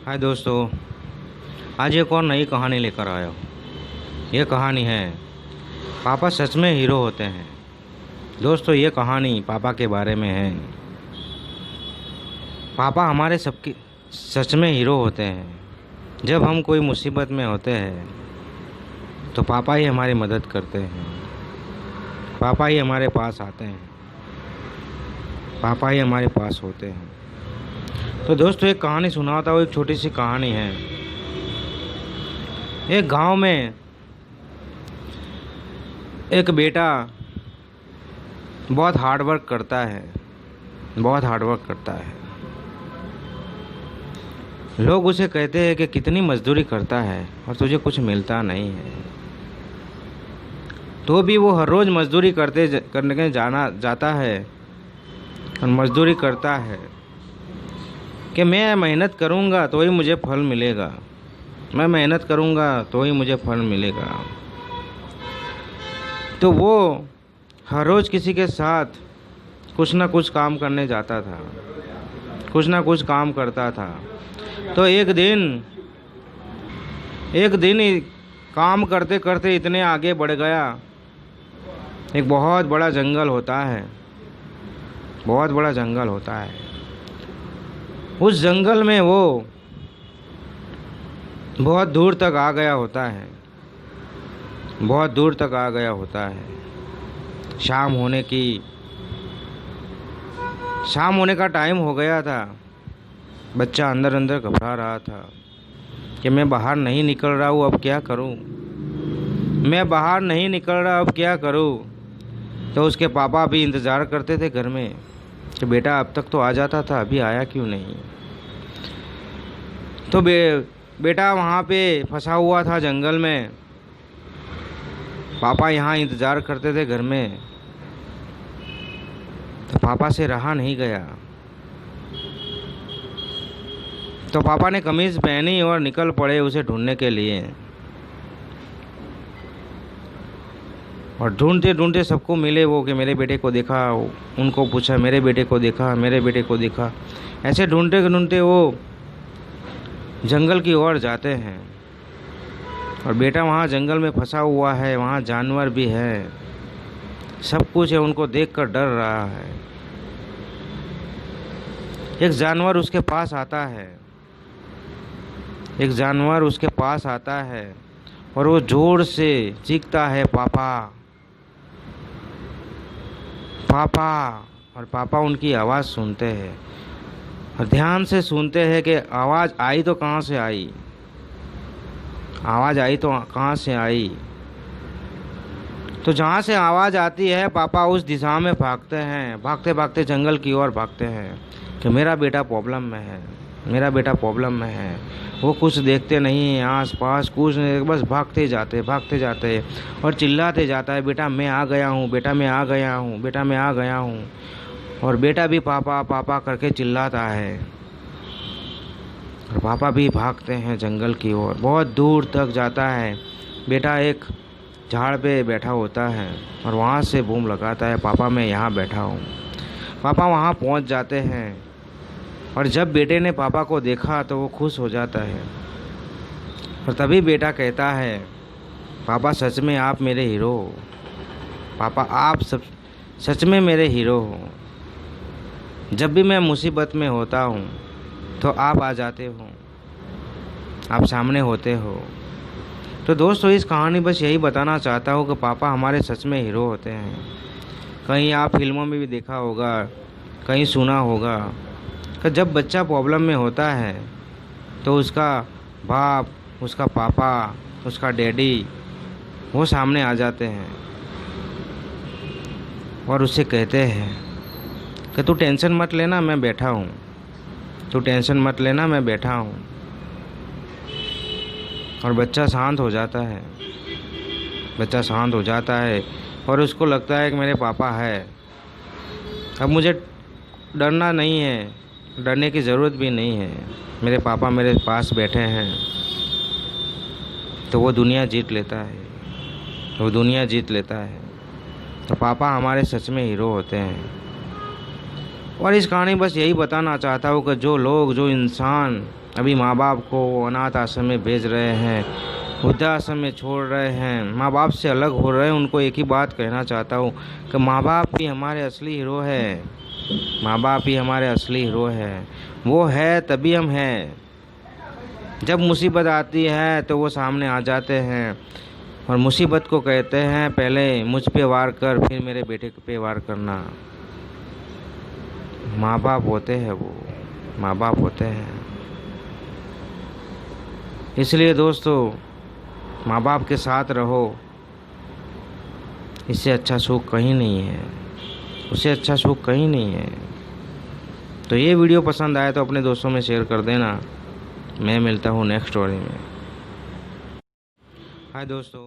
हाय दोस्तों, आज एक और नई कहानी लेकर आया हूँ। ये कहानी है पापा सच में हीरो होते हैं। दोस्तों, ये कहानी पापा के बारे में है। पापा हमारे सबके सच में हीरो होते हैं। जब हम कोई मुसीबत में होते हैं तो पापा ही हमारी मदद करते हैं। पापा ही हमारे पास आते हैं। पापा ही हमारे पास होते हैं। तो दोस्तों, एक कहानी सुनाता हूँ। एक छोटी सी कहानी है। एक गांव में एक बेटा बहुत हार्ड वर्क करता है। बहुत हार्ड वर्क करता है। लोग उसे कहते हैं कि कितनी मजदूरी करता है और तुझे कुछ मिलता नहीं है। तो भी वो हर रोज़ मजदूरी करने के जाता है और मजदूरी करता है कि मैं मेहनत करूँगा तो ही मुझे फल मिलेगा। मैं मेहनत करूँगा तो ही मुझे फल मिलेगा। तो वो हर रोज़ किसी के साथ कुछ ना कुछ काम करने जाता था। कुछ ना कुछ काम करता था। तो एक दिन ही काम करते करते इतने आगे बढ़ गया। एक बहुत बड़ा जंगल होता है। बहुत बड़ा जंगल होता है। उस जंगल में वो बहुत दूर तक आ गया होता है। बहुत दूर तक आ गया होता है। शाम होने का टाइम हो गया था। बच्चा अंदर अंदर घबरा रहा था कि मैं बाहर नहीं निकल रहा हूँ, अब क्या करूँ। मैं बाहर नहीं निकल रहा, अब क्या करूँ। तो उसके पापा भी इंतज़ार करते थे घर में कि बेटा अब तक तो आ जाता था, अभी आया क्यों नहीं। तो बेटा वहाँ पे फंसा हुआ था जंगल में। पापा यहाँ इंतज़ार करते थे घर में। तो पापा से रहा नहीं गया। तो पापा ने कमीज़ पहनी और निकल पड़े उसे ढूंढने के लिए। और ढूंढते ढूंढते सबको मिले वो कि मेरे बेटे को देखा। उनको पूछा, मेरे बेटे को देखा, मेरे बेटे को देखा। ऐसे ढूंढते ढूंढते वो जंगल की ओर जाते हैं। और बेटा वहाँ जंगल में फंसा हुआ है। वहाँ जानवर भी है, सब कुछ है। उनको देखकर डर रहा है। एक जानवर उसके पास आता है। एक जानवर उसके पास आता है और वो जोर से चीखता है, पापा पापा। और पापा उनकी आवाज़ सुनते हैं और ध्यान से सुनते हैं कि आवाज़ आई तो कहाँ से आई। आवाज़ आई तो कहाँ से आई। तो जहाँ से आवाज़ आती है पापा उस दिशा में भागते हैं। भागते भागते जंगल की ओर भागते हैं कि मेरा बेटा प्रॉब्लम में है, मेरा बेटा प्रॉब्लम में है। वो कुछ देखते नहीं हैं आस पास, कुछ नहीं, बस भागते जाते और चिल्लाते जाता है, बेटा मैं आ गया हूँ, बेटा मैं आ गया हूँ, बेटा मैं आ गया हूँ। और बेटा भी पापा पापा करके चिल्लाता है। और पापा भी भागते हैं जंगल की ओर। बहुत दूर तक जाता है। बेटा एक झाड़ पे बैठा होता है और वहाँ से बूम लगाता है, पापा मैं यहाँ बैठा हूँ। पापा वहाँ पहुँच जाते हैं। और जब बेटे ने पापा को देखा तो वो खुश हो जाता है। और तभी बेटा कहता है, पापा सच में आप मेरे हीरो हो। पापा आप सच में मेरे हीरो हो। जब भी मैं मुसीबत में होता हूँ तो आप आ जाते हो, आप सामने होते हो। तो दोस्तों, इस कहानी बस यही बताना चाहता हूँ कि पापा हमारे सच में हीरो होते हैं। कहीं आप फिल्मों में भी देखा होगा, कहीं सुना होगा कि जब बच्चा प्रॉब्लम में होता है तो उसका बाप, उसका पापा, उसका डैडी वो सामने आ जाते हैं और उससे कहते हैं कि तू टेंशन मत लेना, मैं बैठा हूँ। तू टेंशन मत लेना, मैं बैठा हूँ। और बच्चा शांत हो जाता है। बच्चा शांत हो जाता है और उसको लगता है कि मेरे पापा है, अब मुझे डरना नहीं है, डरने की ज़रूरत भी नहीं है। मेरे पापा मेरे पास बैठे हैं। तो वो दुनिया जीत लेता है। वो दुनिया जीत लेता है। तो पापा हमारे सच में हीरो होते हैं। और इस कहानी बस यही बताना चाहता हूँ कि जो लोग, जो इंसान अभी माँ बाप को अनाथ आश्रम में भेज रहे हैं, वृद्धाश्रम में छोड़ रहे हैं, माँ बाप से अलग हो रहे हैं। उनको एक ही बात कहना चाहता हूँ कि माँ बाप ही हमारे असली हीरो है। माँ बाप ही हमारे असली हीरो है। वो है तभी हम हैं। जब मुसीबत आती है तो वो सामने आ जाते हैं और मुसीबत को कहते हैं पहले मुझ पे वार कर, फिर मेरे बेटे पे वार करना। माँ बाप होते हैं, वो माँ बाप होते हैं। इसलिए दोस्तों, माँ बाप के साथ रहो। इससे अच्छा सुख कहीं नहीं है, उससे अच्छा सुख कहीं नहीं है। तो ये वीडियो पसंद आए तो अपने दोस्तों में शेयर कर देना। मैं मिलता हूँ नेक्स्ट स्टोरी में। हाय दोस्तों।